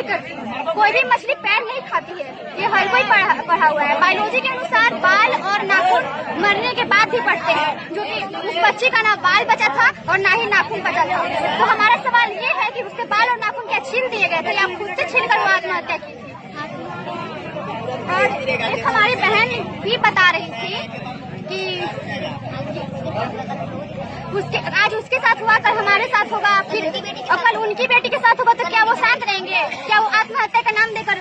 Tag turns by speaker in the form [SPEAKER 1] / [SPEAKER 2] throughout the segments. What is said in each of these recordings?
[SPEAKER 1] कोई भी मछली पैर नहीं खाती है, ये हर कोई पढ़ा हुआ है। बायोलॉजी के अनुसार बाल और नाखून मरने के बाद ही पड़ते हैं, जो कि उस बच्ची का ना बाल बचा था और ना ही नाखून बचा था। तो हमारा सवाल ये है कि उसके बाल और नाखून क्या छीन दिए गए थे या खुद से छीन कर वो आत्महत्या की थी। और एक हमारी बहन भी बता रही थी कि आज उसके साथ हुआ, कल हमारे साथ होगा, फिर कल उनकी बेटी के साथ होगा, तो क्या वो शांत रहेंगे? क्या वो आत्महत्या का नाम देकर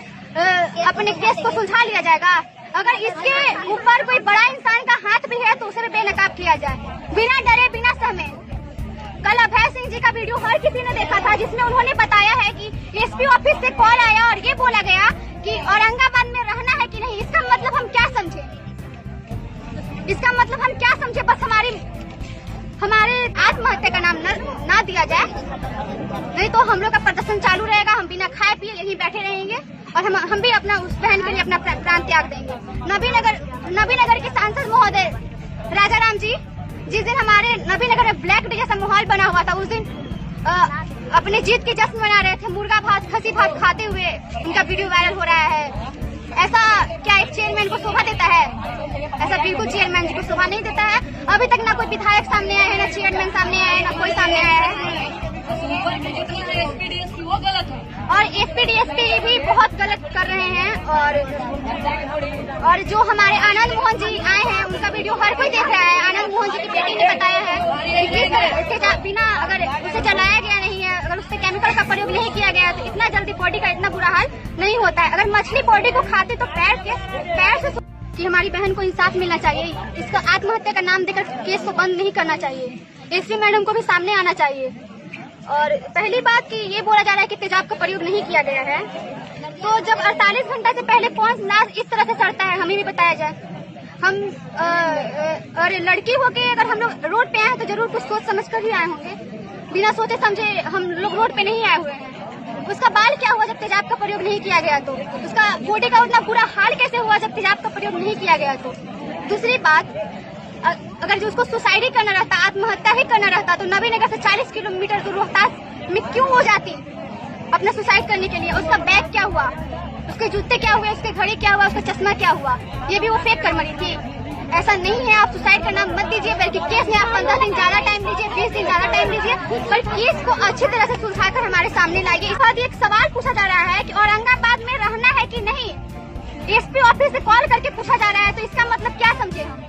[SPEAKER 1] अपने केस को सुलझा लिया जाएगा? अगर इसके ऊपर कोई बड़ा इंसान का हाथ भी है तो उसे भी बेनकाब किया जाए, बिना डरे बिना सहमे। कल अभय सिंह जी का वीडियो हर किसी ने देखा था, जिसमें उन्होंने बताया है कि एसपी ऑफिस से कॉल आया और ये बोला गया कि औरंगाबाद में रहना है कि नहीं। इसका मतलब हम क्या समझे? इसका मतलब हम क्या समझे? बस हमारे आत्महत्या का नाम ना दिया जाए, नहीं तो हम लोग का प्रदर्शन चालू रहेगा। हम बिना खाए पिए यहीं बैठे रहेंगे और हम भी अपना उस बहन के लिए अपना प्राण त्याग देंगे। नबीनगर के सांसद महोदय राजाराम जी, जिस दिन हमारे नबीनगर में ब्लैक डे जैसा माहौल बना हुआ था, उस दिन अपने जीत की जश्न मना रहे थे, मुर्गा भात खसी भात खाते हुए उनका वीडियो वायरल हो रहा है। ऐसा क्या एक चेयरमैन को शोभा देता है? ऐसा बिल्कुल चेयरमैन जी को शोभा नहीं देता है। अभी तक ना कोई विधायक सामने आया है, ना चेयरमैन सामने आया है, ना कोई सामने आया है। और एसपी डीएसपी भी बहुत गलत कर रहे हैं। और जो हमारे आनंद मोहन जी आए हैं, उनका वीडियो हर कोई देख रहा है। आनंद मोहन जी की बेटी ने बताया है कि बिना अगर उसे जलाया गया नहीं है, अगर उससे केमिकल का प्रयोग नहीं किया गया तो इतना जल्दी बॉडी का इतना बुरा हाल नहीं होता है। अगर मछली बॉडी को खाती तो पैर से कि हमारी बहन को इंसाफ मिलना चाहिए। इसका आत्महत्या का नाम देकर केस को बंद नहीं करना चाहिए। एसपी मैडम को भी सामने आना चाहिए। और पहली बात कि ये बोला जा रहा है कि तेजाब का प्रयोग नहीं किया गया है, तो जब 48 घंटा से पहले कौन लाश इस तरह से सड़ता है, हमें भी बताया जाए। हम और लड़की होके अगर हम लोग रोड पे आए हैं तो जरूर कुछ सोच समझ कर ही आए होंगे, बिना सोचे समझे हम लोग रोड पे नहीं आए हुए हैं। उसका बाल क्या हुआ जब तेजाब का प्रयोग नहीं किया गया? तो उसका बॉडी का उतना बुरा हाल कैसे हुआ जब तेजाब का प्रयोग नहीं किया गया? तो दूसरी बात, अगर जो उसको सुसाइड ही करना रहता, आत्महत्या ही करना रहता, तो नबीनगर से 40 किलोमीटर दूर रोहतास में क्यों हो जाती अपना सुसाइड करने के लिए? उसका बैग क्या हुआ, उसके जूते क्या हुए, उसके घड़ी क्या हुआ, उसका चश्मा क्या हुआ? ये भी वो फेंक कर मरी थी। ऐसा नहीं है, आप सुसाइड का नाम मत दीजिए, बल्कि केस में आप 15 दिन ज्यादा टाइम लीजिए, 20 दिन ज्यादा टाइम लीजिए, पर केस को अच्छी तरह से सुलझाकर हमारे सामने लाइए। इस बाद एक सवाल पूछा जा रहा है कि औरंगाबाद में रहना है कि नहीं। एसपी ऑफिस से कॉल करके पूछा जा रहा है, तो इसका मतलब क्या समझे हम?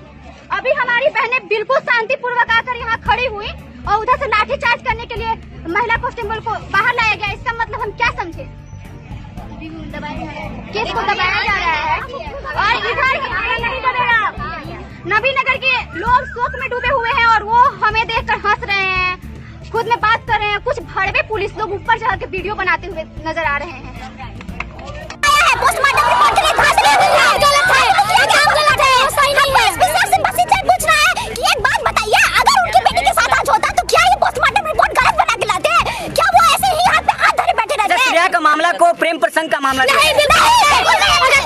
[SPEAKER 1] अभी हमारी बहनें बिल्कुल शांतिपूर्वक आकर यहाँ खड़ी हुई और उधर से लाठीचार्ज करने के लिए महिला कांस्टेबल को बाहर लाया गया। इसका मतलब हम क्या समझे? केस को दबाया जा रहा है और इधर नहीं दबेगा। नबीनगर के लोग शोक में डूबे हुए हैं और वो हमें देखकर हंस रहे हैं, खुद में बात कर रहे हैं। कुछ भड़वे पुलिस लोग ऊपर चढ़ के वीडियो बनाते हुए नजर आ रहे हैं।
[SPEAKER 2] मामला को प्रेम प्रसंग का मामला नहीं,
[SPEAKER 3] अगर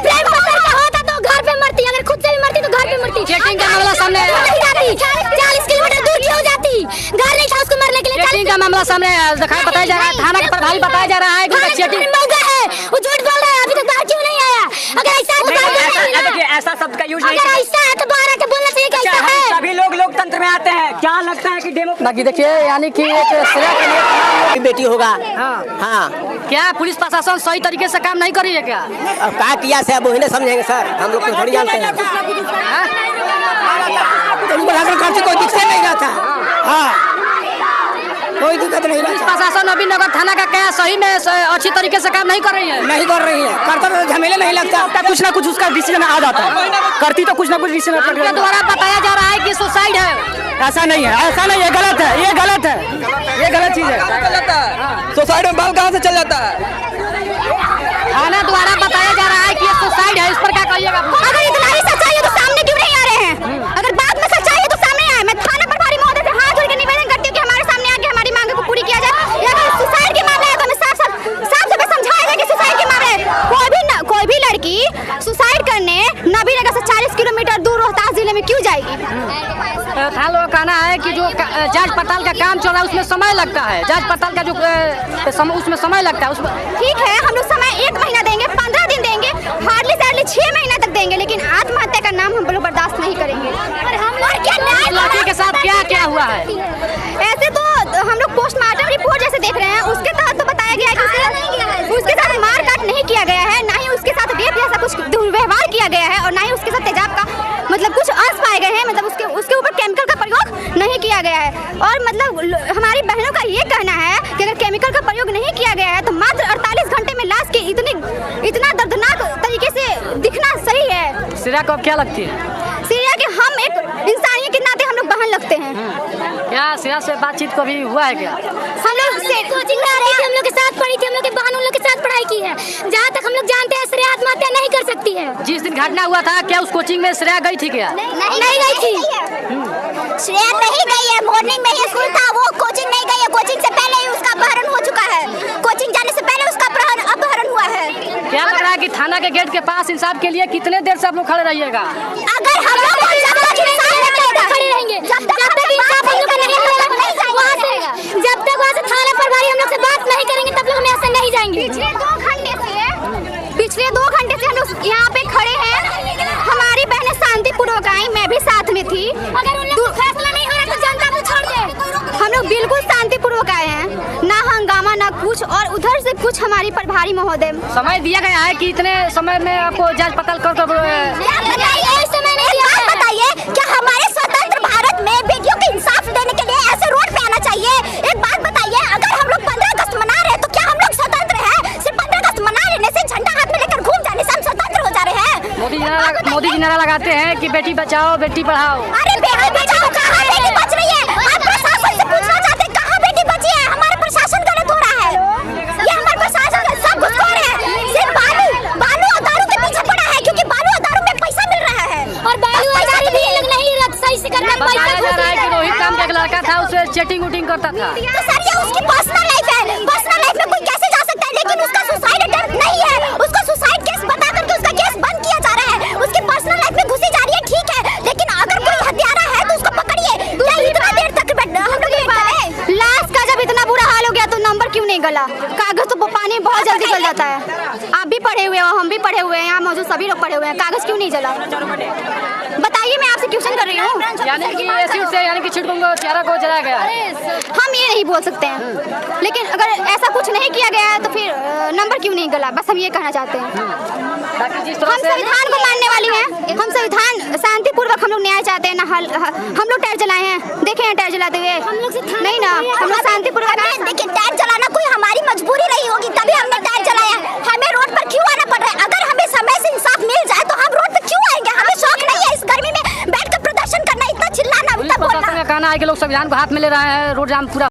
[SPEAKER 3] प्रेम प्रसंग का होता तो घर पे मरती, अगर खुद से भी मरती तो घर पे मरती। चेकिंग का मामला सामने आया, 40 किलोमीटर दूर क्यों जाती? घर नहीं था उसको मरने के लिए। चेकिंग का मामला सामने दिखाई बताया जा रहा है, थाना के प्रभारी बताया जा रहा है कि चेकिंग है, वो झूठ बोल रहा है, अभी तक बाहर क्यों नहीं आया? अगर ऐसा है तो
[SPEAKER 2] ऐसा शब्द का यूज नहीं,
[SPEAKER 3] अगर ऐसा है तो बाहर आके बोलना चाहिए कि ऐसा है।
[SPEAKER 2] सभी लोग लोकतंत्र में आते हैं, क्या लगता है कि डेमो
[SPEAKER 4] बाकी देखिए, यानी कि एक
[SPEAKER 2] बेटी होगा। हाँ,
[SPEAKER 4] क्या पुलिस प्रशासन सही तरीके से काम नहीं कर रही है क्या?
[SPEAKER 2] अब क्या किया से अब वही नहीं समझेंगे सर, हम लोग तो थोड़ी जानते हैं। कोई दिक्कत नहीं रहता, हाँ कोई दिक्कत नहीं रहता।
[SPEAKER 4] प्रशासन नबीनगर थाना का क्या सही में अच्छी तरीके से काम नहीं कर रही है?
[SPEAKER 2] नहीं कर रही है, करता तो झमेले नहीं लगता,
[SPEAKER 4] कुछ ना कुछ उसका डिसीजन आ जाता है, करती तो कुछ ना कुछ डिसीजन के द्वारा बताया जा रहा है कि सुसाइड है।
[SPEAKER 2] ऐसा नहीं है, ऐसा नहीं है, गलत है, ये गलत है, ये गलत चीज है। सुसाइड में बाल कहाँ से चल जाता है?
[SPEAKER 4] थाना द्वारा बताया जा रहा है कि ये सुसाइड है, इस पर क्या कहिएगा?
[SPEAKER 1] अगर इतना ही सच्चाई है तो सामने क्यों नहीं आ रहे हैं? अगर बात में सच्चाई है तो सामने आए। मैं थाना प्रभारी महोदय से हाथ जोड़ के निवेदन करती हूँ कि हमारे सामने आके हमारी मांगों को पूरी किया जाए। या अगर सुसाइड के मामले है तो हमें साफ समझाया जाए कि सुसाइड के मामले कोई भी लड़की सुसाइड करने नबीनगर से 40 किलोमीटर दूर रोहतास जिले में क्यों जाएगी?
[SPEAKER 4] था लोग कहना है कि जो जांच पड़ताल का काम चल रहा है उसमें समय लगता है, जांच पड़ताल का जो उसमें समय लगता है, उसमें
[SPEAKER 1] ठीक है, हम लोग
[SPEAKER 4] हुआ है?
[SPEAKER 1] ऐसे तो हम लोग पोस्टमार्टम रिपोर्ट जैसे देख रहे हैं, उसके तहत तो बताया गया है कि उसके साथ मारकाट नहीं किया गया है, ना ही उसके साथ रेप जैसा कुछ दुर्व्यवहार किया गया है, और ना ही उसके साथ तेजाब का मतलब कुछ अंश पाए गए हैं, मतलब उसके ऊपर केमिकल का प्रयोग नहीं किया गया है। और मतलब हमारी बहनों का ये कहना है कि अगर केमिकल का प्रयोग नहीं किया गया है तो मात्र 48 घंटे में लाश के इतना दर्दनाक तरीके से दिखना सही है।
[SPEAKER 4] श्रेया को अब क्या लगती है?
[SPEAKER 1] श्रेया के हम एक इंसानियत के नाते हम लोग बहन लगते हैं।
[SPEAKER 4] क्या श्रेया से बातचीत कभी हुआ है क्या?
[SPEAKER 1] हम लोग
[SPEAKER 3] कोचिंग में रही थी, हम लोग के साथ पढ़ी थी, हम लोग के बहन उन लोग के साथ पढ़ाई की है। जहाँ तक हम लोग जानते हैं श्रेया आत्महत्या नहीं कर सकती है।
[SPEAKER 4] जिस दिन घटना हुआ था क्या उस कोचिंग में श्रेया गई थी क्या?
[SPEAKER 3] नहीं गई थी।
[SPEAKER 1] श्रेया नहीं गई है, मॉर्निंग में ही स्कूल था, वो कोचिंग नहीं गई है। कोचिंग से पहले ही उसका अपहरण हो चुका है, कोचिंग जाने से पहले उसका अपहरण हुआ है।
[SPEAKER 4] क्या लग रहा है कि थाना के गेट के पास इंसाफ के लिए कितने देर से आप लोग खड़े रहिएगा?
[SPEAKER 1] अगर हम लोग
[SPEAKER 3] खड़े रहेंगे जब तक इंसाफ हम लोग का नहीं मिलेगा, जब तक वहाँ से थाना प्रभारी हम लोग से बात नहीं करेंगे तब लोग हम यहाँ से नहीं जाएंगे।
[SPEAKER 1] पिछले 2 घंटे से हम लोग यहाँ पे खड़े हैं। हमारी बहनें शांतिपूर्वक आई, मैं भी साथ में थी।
[SPEAKER 3] अगर उन लोग का फैसला नहीं हो रहा तो जनता को छोड़ दे।
[SPEAKER 1] हम लोग बिल्कुल शांतिपूर्वक आए हैं, ना हंगामा ना कुछ, और उधर से कुछ हमारी प्रभारी महोदय
[SPEAKER 4] समय दिया गया है कि इतने समय में आपको जांच पड़ताल कर
[SPEAKER 1] बताइए, क्या हमारे स्वतंत्र भारत में बेटियों को इंसाफ देने के लिए ऐसे रोड पे आना चाहिए? एक बात बताइए, अगर हम लोग 15 अगस्त मना रहे हैं तो क्या हम लोग स्वतंत्र हैं? सिर्फ 15 अगस्त मना लेने से, झंडा हाथ में लेकर घूम जाने से हम स्वतंत्र हो जा रहे हैं?
[SPEAKER 4] मोदी जी नारा लगाते हैं कि बेटी बचाओ बेटी पढ़ाओ।
[SPEAKER 1] अरे बेटी बचाओ, कहाँ बेटी बच रही है? आप प्रशासन से पूछना चाहते हैं कहाँ बेटी बची है? हमारा प्रशासन गलत हो रहा है, ये हमारा प्रशासन सब घुसखोर है। सिर्फ बालू और दारू के पीछे पड़ा है, क्योंकि बालू और दारू में पैसा मिल रहा है।
[SPEAKER 3] और बालू और दारू भी लोग नहीं सही से करना।
[SPEAKER 4] बताया जा रहा है कि रोहित नाम का एक लड़का था, उससे चैटिंग वूटिंग करता था।
[SPEAKER 1] तो सर ये उसकी पर्सनल लाइफ है, पर्सनल लाइफ में कोई कैसे जा सकता है? लेकिन उसका सुसाइड अटेम्प्ट नहीं है, उसको सुसाइड केस बता करके उसका केस बंद किया जा रहा है। उसकी पर्सनल लाइफ में घुसी जा रही है, ठीक है, लेकिन अगर कोई हत्यारा है तो उसको पकड़िए। क्या इतना देर तक हम लोग वेट कर रहे हैं? लाश का जब इतना बुरा हाल हो गया तो नंबर क्यों नहीं गला? कागज तो पानी बहुत जल्दी गल जाता है। आप भी पढ़े हुए हो, हम भी पढ़े हुए हैं, यहाँ मौजूद सभी लोग पढ़े हुए हैं, कागज क्यों नहीं जला? बताइए, मैं आपसे क्वेश्चन कर रही हूँ।
[SPEAKER 4] यानी कि एसिड से यानी कि छिड़कों को चारा को जलाया गया।
[SPEAKER 1] हम ये नहीं बोल सकते हैं, लेकिन अगर ऐसा कुछ नहीं किया गया है तो फिर नंबर क्यों नहीं गला? बस हम ये कहना चाहते हैं। हम संविधान को मानने वाली हैं, हम संविधान शांतिपूर्वक हम लोग न्याय चाहते हैं ना। हम लोग टायर जलाए हैं, देखे हैं टायर जलाते हुए? नहीं ना, हम लोग शांतिपूर्वक। देखिए, टायर जलाना कोई हमारी मजबूरी रही होगी तभी हमने टायर जलाया। हमें रोड पर क्यों आना पड़ रहा है? अगर हमें समय से इंसाफ मिल जाए तो हम रोड पर क्यों आएंगे? हमें शौक नहीं है इस गर्मी में बैठ कर प्रदर्शन करना, इतना चिल्लाना, इतना बोलना।
[SPEAKER 4] कहना है कि लोग संविधान को हाथ में ले रहे हैं, रोड जाम पूरा